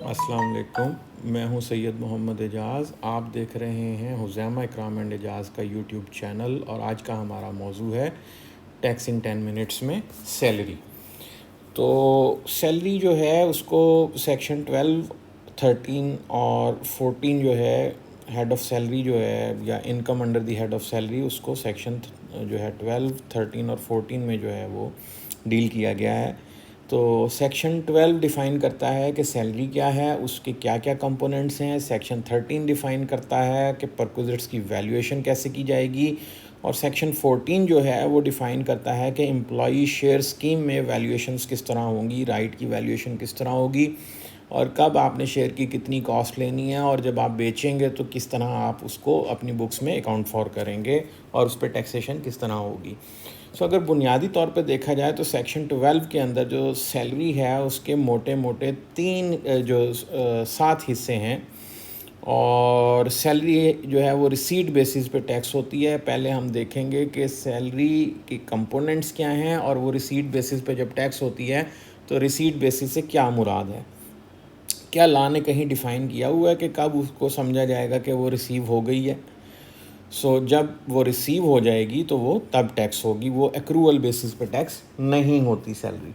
अस्सलाम वालेकुम। मैं हूं सैयद मोहम्मद एजाज़। आप देख रहे हैं हुज़ैमा इकराम एंड एजाज़ का यूट्यूब चैनल और आज का हमारा मौजू है टैक्स इन 10 मिनट्स में सैलरी। तो सैलरी जो है उसको सेक्शन 12, 13 और 14 जो है हेड ऑफ़ सैलरी जो है या income under the head of salary उसको सेक्शन जो है 12, 13 और 14 में जो है वो डील किया गया है। तो सेक्शन 12 डिफ़ाइन करता है कि सैलरी क्या है, उसके क्या क्या कंपोनेंट्स हैं। सेक्शन 13 डिफ़ाइन करता है कि परक्विजिट्स की वैल्यूएशन कैसे की जाएगी। और सेक्शन 14 जो है वो डिफ़ाइन करता है कि एम्प्लॉई शेयर स्कीम में वैल्यूएशंस किस तरह होंगी, राइट की वैल्यूएशन किस तरह होगी और कब आपने शेयर की कितनी कॉस्ट लेनी है और जब आप बेचेंगे तो किस तरह आप उसको अपनी बुक्स में अकाउंट फॉर करेंगे और उस पर टैक्सेशन किस तरह होगी। सो अगर बुनियादी तौर पे देखा जाए तो सेक्शन 12 के अंदर जो सैलरी है उसके मोटे मोटे तीन 7 हिस्से हैं। और सैलरी जो है वो रिसीट बेसिस पे टैक्स होती है। पहले हम देखेंगे कि सैलरी की कंपोनेंट्स क्या हैं और वो रिसीट बेसिस पे जब टैक्स होती है तो रिसीट बेसिस से क्या मुराद है। क्या लॉ ने कहीं डिफ़ाइन किया हुआ है कि कब उसको समझा जाएगा कि वो रिसीव हो गई है। जब वो रिसीव हो जाएगी तो वो तब टैक्स होगी, वो एक्रूअल बेसिस पे टैक्स नहीं होती सैलरी।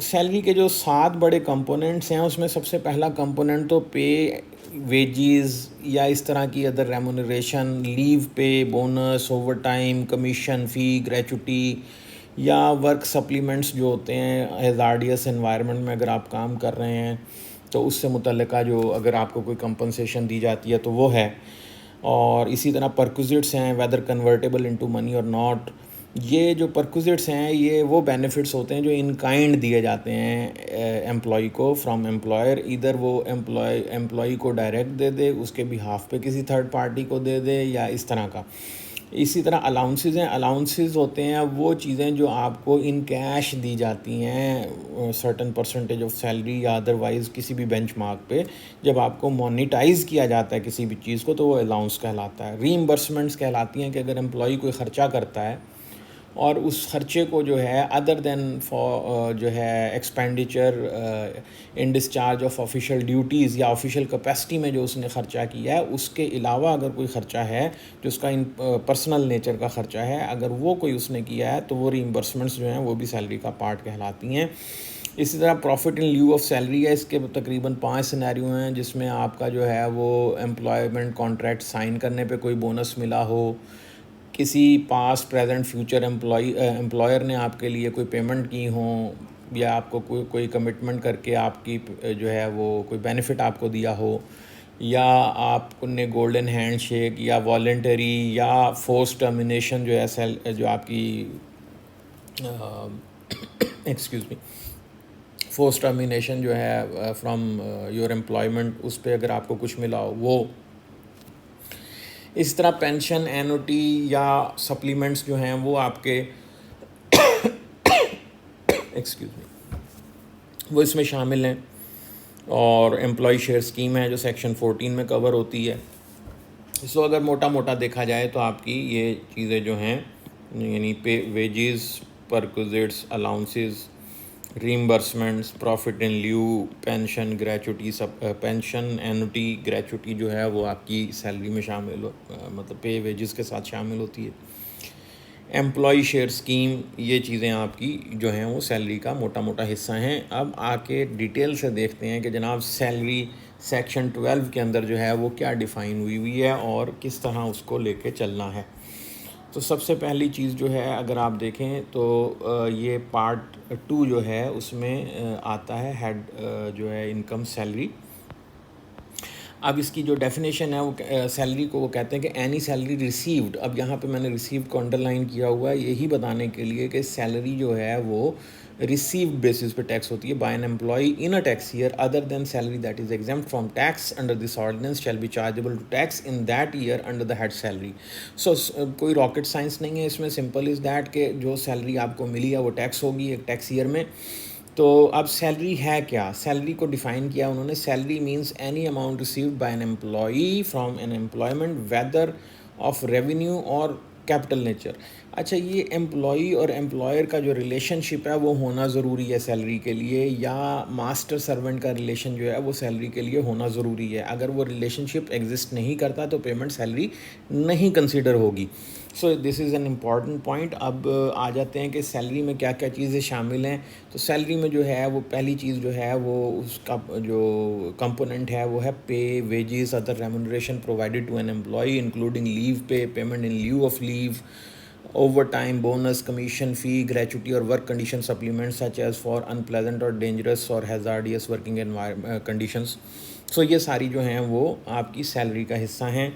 सैलरी के जो 7 बड़े कंपोनेंट्स हैं उसमें सबसे पहला कंपोनेंट तो पे, वेजेस या इस तरह की अदर रेमुनरेशन, लीव पे, बोनस, ओवर टाइम, कमीशन, फ़ी, ग्रेचुटी या वर्क सप्लीमेंट्स जो होते हैं हैज़ार्डियस एनवायरनमेंट में अगर आप काम कर रहे हैं तो उससे मुतल्लिका जो अगर आपको कोई कंपनसेशन दी जाती है तो वो है। और इसी तरह परक्विजिट्स हैं वेदर कन्वर्टेबल इनटू मनी और नॉट। ये जो परक्विजिट्स हैं ये वो बेनिफिट्स होते हैं जो इन काइंड दिए जाते हैं एम्प्लॉय को फ्रॉम एम्प्लॉयर। इधर वो एम्प्लॉय को डायरेक्ट दे दे, उसके बिहाफ पे किसी थर्ड पार्टी को दे दे या इस तरह का। इसी तरह अलाउंसेस हैं। अलाउंसेस होते हैं वो चीज़ें जो आपको इन कैश दी जाती हैं सर्टन परसेंटेज ऑफ सैलरी या अदरवाइज़ किसी भी बेंचमार्क पे। जब आपको मोनेटाइज़ किया जाता है किसी भी चीज़ को तो वो अलाउंस कहलाता है। रीइंबर्समेंट्स कहलाती हैं कि अगर एम्प्लॉय कोई ख़र्चा करता है और उस खर्चे को जो है अदर देन फॉर जो है expenditure in discharge of official duties या ऑफिशियल कैपेसिटी में जो उसने ख़र्चा किया है उसके अलावा अगर कोई ख़र्चा है जो उसका इन पर्सनल नेचर का ख़र्चा है, अगर वो कोई उसने किया है तो वो रीइंबर्समेंट्स जो हैं वो भी सैलरी का पार्ट कहलाती हैं। इसी तरह profit in lieu of salary है। इसके तकरीबन 5 सिनेरियो हैं जिसमें आपका जो है वो एम्प्लॉयमेंट कॉन्ट्रैक्ट साइन करने पे कोई बोनस मिला हो, किसी पास्ट प्रेजेंट फ्यूचर एम्प्लॉयर ने आपके लिए कोई पेमेंट की हो या आपको कोई कमिटमेंट करके आपकी जो है वो कोई बेनिफिट आपको दिया हो, या आपने गोल्डन हैंड शेक या वॉलेंटरी या फोर्स टर्मिनेशन जो है जो आपकी एक्सक्यूज़ मी फोर्स टर्मिनेशन जो है फ्रॉम योर एम्प्लॉयमेंट उस पर अगर आपको कुछ मिला हो वो। इस तरह पेंशन, एनुटी या सप्लीमेंट्स जो हैं वो आपके एक्सक्यूज़ मी वो इसमें शामिल हैं। और एम्प्लॉय शेयर स्कीम है जो सेक्शन 14 में कवर होती है। अगर मोटा मोटा देखा जाए तो आपकी ये चीज़ें जो हैं यानी pay, wages, perquisites, allowances, reimbursements, profit in lieu, pension, gratuity, सब पेंशन, एनुटी, ग्रेचुटी जो है वो आपकी सैलरी में शामिल मतलब पे वेजेस के साथ शामिल होती है। एम्प्लॉय शेयर स्कीम, ये चीज़ें आपकी जो हैं वो सैलरी का मोटा मोटा हिस्सा हैं। अब आके डिटेल से देखते हैं कि जनाब सैलरी सेक्शन 12 के अंदर जो है वो क्या डिफ़ाइन हुई हुई है और किस तरह उसको लेके चलना है। तो सबसे पहली चीज़ जो है अगर आप देखें तो ये पार्ट 2 जो है उसमें आता है हेड जो है इनकम सैलरी। अब इसकी जो डेफिनेशन है वो सैलरी को वो कहते हैं कि एनी सैलरी रिसीव्ड। अब यहाँ पे मैंने रिसीव्ड को अंडरलाइन किया हुआ है यही बताने के लिए कि सैलरी जो है वो रिसीव्ड बेसिस पे टैक्स होती है by an employ in a tax year other than salary that is exempt from tax under this ordinance shall be chargeable to tax in that year under the head salary. कोई rocket science नहीं है इसमें, simple is that कि जो salary आपको मिली है वो tax होगी एक टैक्स ईयर में। तो अब सैलरी है क्या, सैलरी को डिफ़ाइन किया उन्होंने। Salary means any amount received by an employee from an employment whether of revenue और कैपिटल नेचर। अच्छा, ये एम्प्लॉई और एम्प्लॉयर का जो रिलेशनशिप है वो होना ज़रूरी है सैलरी के लिए, या मास्टर सर्वेंट का रिलेशन जो है वो सैलरी के लिए होना ज़रूरी है? अगर वो रिलेशनशिप एग्जिस्ट नहीं करता तो पेमेंट सैलरी नहीं कंसिडर होगी। So this is an important point. अब आ जाते हैं कि सैलरी में क्या क्या चीज़ें शामिल हैं। तो सैलरी में जो है वो पहली चीज़ जो है वो उसका जो कंपोनेंट है वो है pay, wages, other remuneration provided to an employee including leave pay, payment in leave of leave, overtime, bonus, commission, fee, gratuity or work condition supplements such as for unpleasant or dangerous or hazardous working conditions. सो ये सारी जो हैं वो आपकी salary का हिस्सा हैं।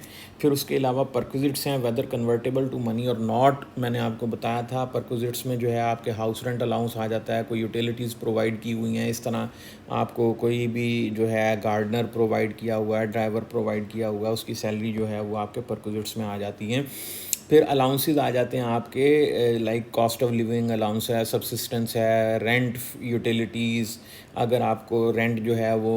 फिर उसके अलावा परक्विजिट्स हैं, वेदर कन्वर्टेबल टू मनी और नॉट। मैंने आपको बताया था परक्विजिट्स में जो है आपके हाउस रेंट अलाउंस आ जाता है, कोई यूटिलिटीज़ प्रोवाइड की हुई हैं, इस तरह आपको कोई भी जो है गार्डनर प्रोवाइड किया हुआ है, ड्राइवर प्रोवाइड किया हुआ है, उसकी सैलरी जो है वो आपके परक्विजिट्स में आ जाती हैं। फिर अलाउंसेस आ जाते हैं आपके, like cost of living allowance है, सब्सिस्टेंस है, रेंट, यूटिलिटीज़। अगर आपको रेंट जो है वो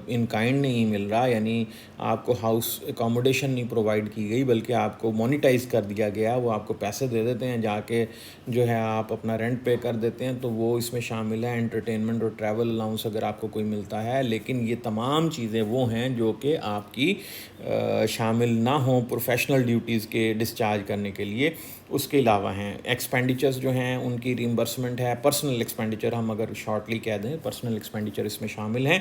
इन काइंड नहीं मिल रहा, यानी आपको हाउस एकोमोडेशन नहीं प्रोवाइड की गई बल्कि आपको मोनिटाइज़ कर दिया गया, वो आपको पैसे दे देते हैं, जाके जो है आप अपना रेंट पे कर देते हैं, तो वो इसमें शामिल है। एंटरटेनमेंट और ट्रैवल अलाउंस अगर आपको कोई मिलता है, लेकिन ये तमाम चीज़ें वो हैं जो कि आपकी शामिल ना हों प्रोफेशनल ड्यूटीज़ के डिस्चार्ज करने के लिए। उसके अलावा हैं एक्सपेंडिचर्स जो हैं उनकी रीइंबर्समेंट है। पर्सनल एक्सपेंडिचर हम अगर शॉर्टली कह दें, पर्सनल एक्सपेंडिचर इसमें शामिल हैं।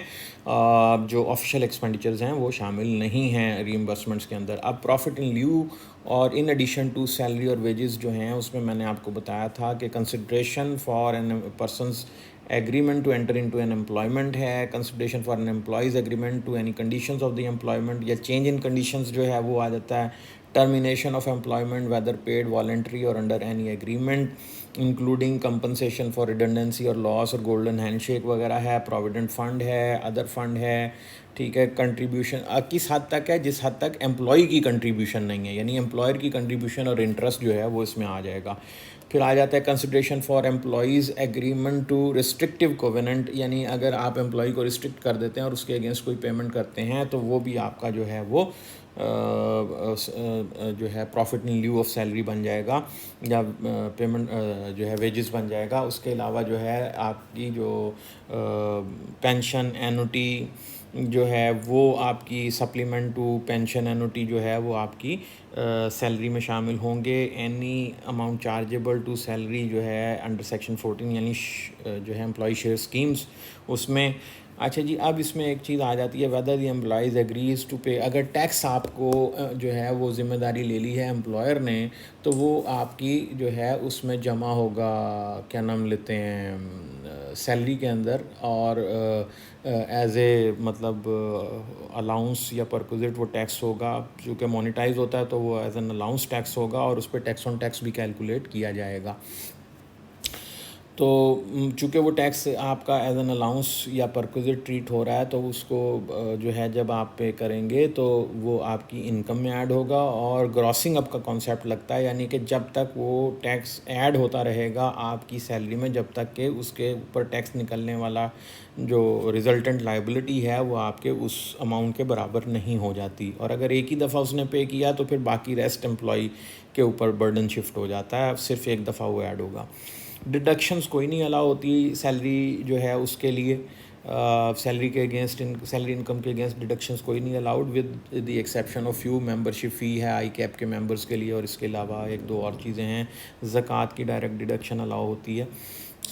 जो ऑफिशियल एक्सपेंडिचर्स हैं वो शामिल नहीं हैं रीइंबर्समेंट्स के अंदर। अब प्रॉफिट इन ल्यू और इन एडिशन टू सैलरी और वेजेस जो हैं उसमें मैंने आपको बताया था कि consideration for an person's agreement to enter into an employment है, consideration for an employee's agreement to any conditions of the employment या चेंज इन कंडीशंस जो है वो आ जाता है। Termination of employment whether paid, voluntary और under any agreement including compensation for redundancy और लॉस और गोल्डन हैंडशेक वगैरह है। प्रोविडेंट फंड है, अदर फंड है, ठीक है। कंट्रीब्यूशन किस हद तक है, जिस हद तक एम्प्लॉय की कंट्रीब्यूशन नहीं है, यानी एम्प्लॉयर की कंट्रीब्यूशन और इंटरेस्ट जो है वो इसमें आ जाएगा। फिर आ जाता है consideration for employees agreement to restrictive covenant, यानी अगर आप एम्प्लॉय को रिस्ट्रिक्ट कर देते हैं और उसके अगेंस्ट कोई पेमेंट करते हैं तो वो भी आपका जो है वो जो है profit in lieu of salary बन जाएगा, या पेमेंट जो है वेजेस बन जाएगा। उसके अलावा जो है आपकी जो पेंशन एनुटी जो है वो आपकी सप्लीमेंट टू पेंशन एनुटी जो है वो आपकी सैलरी में शामिल होंगे। Any amount chargeable to salary जो है अंडर सेक्शन 14 यानी जो है एम्प्लॉय शेयर स्कीम्स उसमें। अच्छा जी, अब इसमें एक चीज़ आ जाती है, whether the employees agrees to pay. अगर टैक्स आपको जो है वो ज़िम्मेदारी ले ली है एम्प्लॉयर ने, तो वो आपकी जो है उसमें जमा होगा, क्या नाम लेते हैं, सैलरी के अंदर, और एज ए मतलब अलाउंस या परक्विजिट वो टैक्स होगा। चूँकि मोनेटाइज होता है तो वो एज एन अलाउंस टैक्स होगा और उस पर टैक्स ऑन टैक्स भी कैलकुलेट किया जाएगा। तो चूँकि वो टैक्स आपका एज एन अलाउंस या परक्विजिट ट्रीट हो रहा है, तो उसको जो है जब आप पे करेंगे तो वो आपकी इनकम में ऐड होगा। और ग्रॉसिंग अप का कॉन्सेप्ट लगता है, यानी कि जब तक वो टैक्स ऐड होता रहेगा आपकी सैलरी में, जब तक कि उसके ऊपर टैक्स निकलने वाला जो रिजल्टेंट लाइबिलिटी है वो आपके उस अमाउंट के बराबर नहीं हो जाती। और अगर एक ही दफ़ा उसने पे किया तो फिर बाकी रेस्ट एम्प्लॉय के ऊपर बर्डन शिफ्ट हो जाता है, सिर्फ एक दफ़ा वो ऐड होगा। डिडक्शंस कोई नहीं अलाउ होती सैलरी जो है उसके लिए, सैलरी के अगेंस्ट, सैलरी इनकम के अगेंस्ट डिडक्शंस कोई नहीं allowed, with the exception of few. Membership fee है आई कैप के मेंबर्स के लिए, और इसके अलावा एक दो और चीज़ें हैं। ज़कात की डायरेक्ट डिडक्शन अलाउ होती है।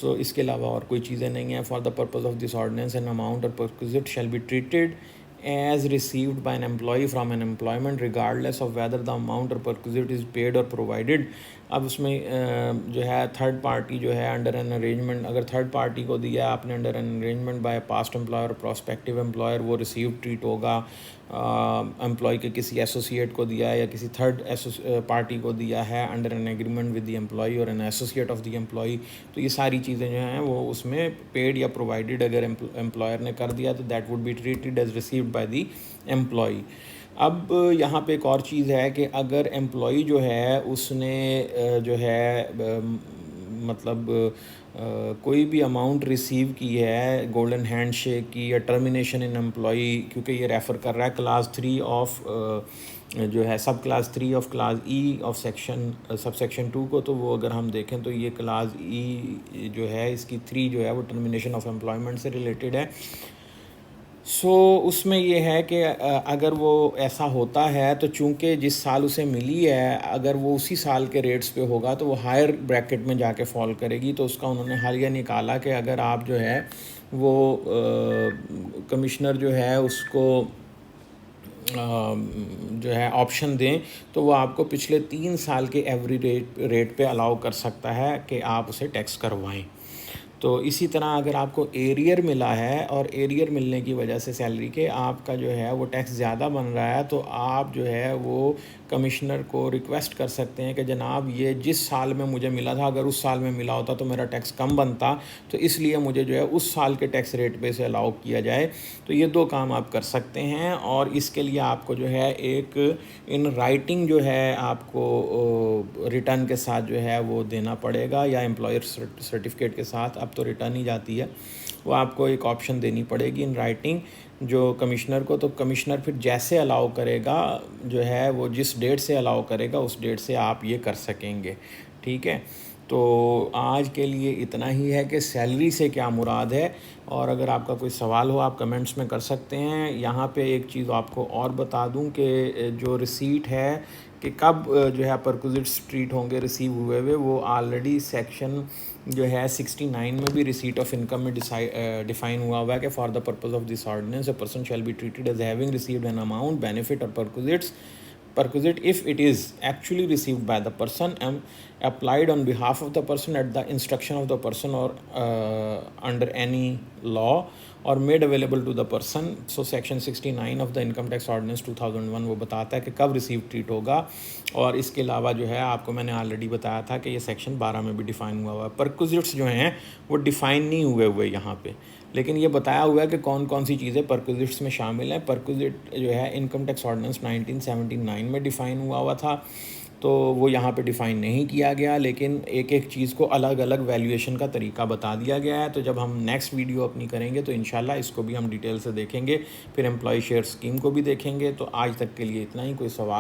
सो इसके अलावा और कोई चीज़ें नहीं हैं। For the purpose of this ordinance an amount और perquisite shall be treated as received by an employee from an employment regardless of whether the amount or perquisite is paid or provided। अब उसमें जो है third party जो है under an arrangement, अगर third party को दिया आपने under an arrangement bye past employer, prospective employer, वो रिसीव ट्रीट होगा। एम्प्लॉय के किसी एसोसिएट को दिया है या किसी थर्ड पार्टी को दिया है under an agreement with the employee और an associate of the employee, तो ये सारी चीज़ें जो हैं वो उसमें पेड या प्रोवाइडेड अगर एम्प्लॉयर ने कर दिया तो that would be treated as received by the employ. अब यहाँ पे एक और चीज़ है कि अगर एम्प्लॉय जो है उसने जो है मतलब कोई भी अमाउंट रिसीव की है गोल्डन हैंड शेक की या टर्मिनेशन इन एम्प्लॉई, क्योंकि ये रेफ़र कर रहा है क्लास 3 ऑफ जो है सब class 3 of class E of section sub section 2 को, तो वो अगर हम देखें तो ये क्लास ई जो है इसकी 3 जो है वो टर्मिनेशन ऑफ एम्प्लॉयमेंट से रिलेटेड है। उसमें ये है कि अगर वो ऐसा होता है तो चूंकि जिस साल उसे मिली है अगर वो उसी साल के रेट्स पे होगा तो वो हायर ब्रैकेट में जाके फॉल करेगी। तो उसका उन्होंने हालिया निकाला कि अगर आप जो है वो कमिश्नर जो है उसको जो है ऑप्शन दें तो वो आपको पिछले 3 साल के एवरी रेट पे अलाउ कर सकता है कि आप उसे टैक्स करवाएं। तो इसी तरह अगर आपको एरियर मिला है और एरियर मिलने की वजह से सैलरी के आपका जो है वो टैक्स ज़्यादा बन रहा है, तो आप जो है वो कमिश्नर को रिक्वेस्ट कर सकते हैं कि जनाब ये जिस साल में मुझे मिला था अगर उस साल में मिला होता तो मेरा टैक्स कम बनता, तो इसलिए मुझे जो है उस साल के टैक्स रेट पे से अलाउ किया जाए। तो ये 2 काम आप कर सकते हैं और इसके लिए आपको जो है एक इन राइटिंग जो है आपको रिटर्न के साथ जो है वो देना पड़ेगा, या एम्प्लॉयर सर्टिफिकेट के साथ, अब तो रिटर्न ही जाती है, वो आपको एक ऑप्शन देनी पड़ेगी इन राइटिंग जो कमिश्नर को। तो कमिश्नर फिर जैसे अलाउ करेगा जो है वो जिस डेट से अलाउ करेगा उस डेट से आप ये कर सकेंगे। ठीक है, तो आज के लिए इतना ही है कि सैलरी से क्या मुराद है, और अगर आपका कोई सवाल हो आप कमेंट्स में कर सकते हैं। यहाँ पे एक चीज़ आपको और बता दूँ कि जो रिसीट है कि कब जो है परक्विजिट्स ट्रीट होंगे रिसीव हुए हुए, वो ऑलरेडी सेक्शन जो है 69 में भी रिसीट ऑफ इनकम में डिफाइन हुआ है कि for the purpose of this ordinance a person shall be treated as having received an amount benefit और perquisite if it is actually received by the person and applied on behalf of the person at the instruction of the person or under any law or made available to the person। So section 69 of the income tax ordinance 2001 वो बताता है कि कब receive treat होगा। और इसके अलावा जो है आपको मैंने ऑलरेडी बताया था कि ये सेक्शन 12 में भी डिफ़ाइन हुआ है। परक्विजिट्स जो हैं वो डिफ़ाइन नहीं हुए यहाँ पे, लेकिन ये बताया हुआ है कि कौन कौन सी चीज़ें परक्विजिट्स में शामिल हैं। परक्विजिट जो है इनकम टैक्स ऑर्डिनेंस 1979 में डिफ़ाइन हुआ था, तो वो यहाँ पे डिफ़ाइन नहीं किया गया, लेकिन एक एक चीज़ को अलग अलग वैल्यूएशन का तरीका बता दिया गया है। तो जब हम नेक्स्ट वीडियो अपनी करेंगे तो इंशाल्लाह इसको भी हम डिटेल से देखेंगे, फिर एम्प्लॉय शेयर स्कीम को भी देखेंगे। तो आज तक के लिए इतना ही। कोई सवाल